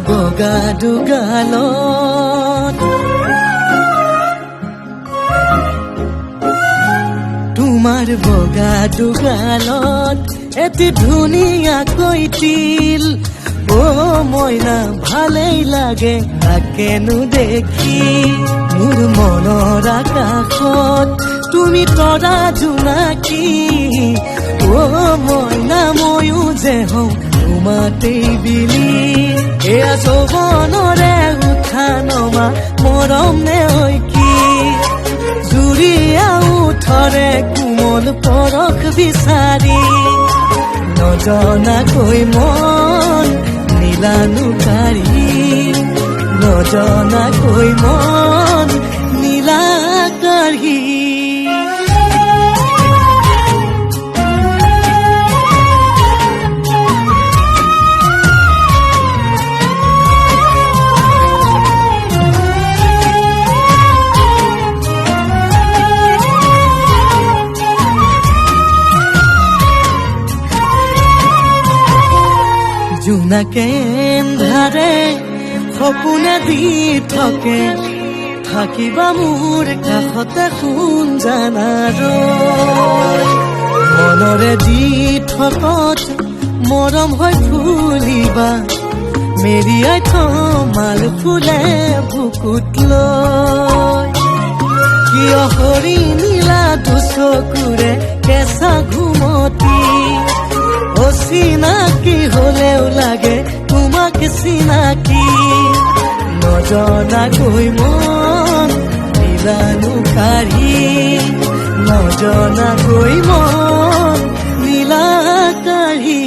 বগা দুগালত তোমাৰ বগা দুগালত এটি ধুনীয়াকৈ তিল ও মইনা ভালেই লাগে তাকেনো দেখি মোৰ মনৰ আকাশত তুমি তৰা জোনাকী ও মইনা ময়ো যে হওঁ তোমাতেই বিলি এয়া যৌৱনৰে উঠা নমা মৰম নে ঐ কি জুৰিয়া উঠৰে কোমল পৰশ বিচাৰি নজনাকৈ মন নীলানো কাঢ়ি নজনাকৈ মন নীলা কাঢ়ি জোনাকে এন্ধাৰে সপোনে দি থাকে থাকিবা মোৰ কাষতে শুন জানা মনৰে দি থকত মৰম হৈ ফুলিবা মেৰিয়াই থমাল ফুলে বুকুত লৈ কিয় হৰি নীলা চকুৰে কেঁচা ঘুমতি অচিনাকি হলেও লাগে তোমাক চিনাকি নজনাকৈ মন নীলানো কাঢ়ি নজনাকৈ মন নীলা কাঢ়ি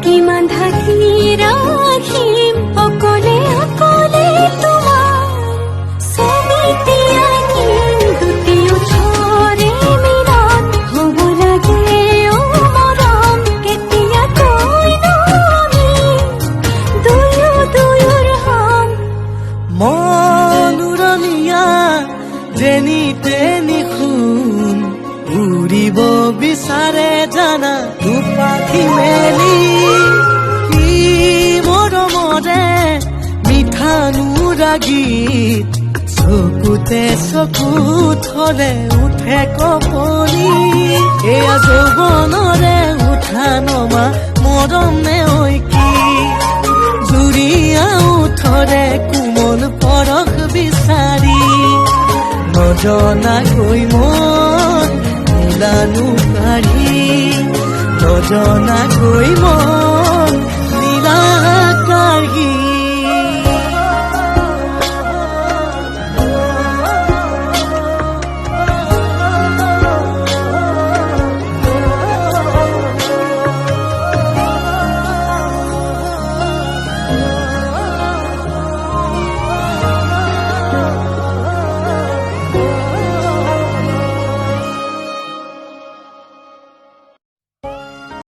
কিমান ঢাকি ৰাখিম অকলে অকলে তোমাৰ ছবিটি আঁকিম দুটি ওচৰে মিলত হ'ব লাগে অ মৰম কেতিয়াকৈ আমি দুয়োৰ হম মন উৰণীয়া যেনি তেনি শুন উৰিব বিচাৰে জানা দুপাখি মেলি কি মৰমৰে মিঠা নুৰাগীত চকুতে চকু থলে উঠে কপলি এয়া যৌৱনৰে উঠা নমা মৰম নে ঐ কি জুৰিয়া উঠৰে কোমল পৰশ বিচাৰি নজনাকৈ মন নীলানো কাঢ়ি নজনাকৈ মন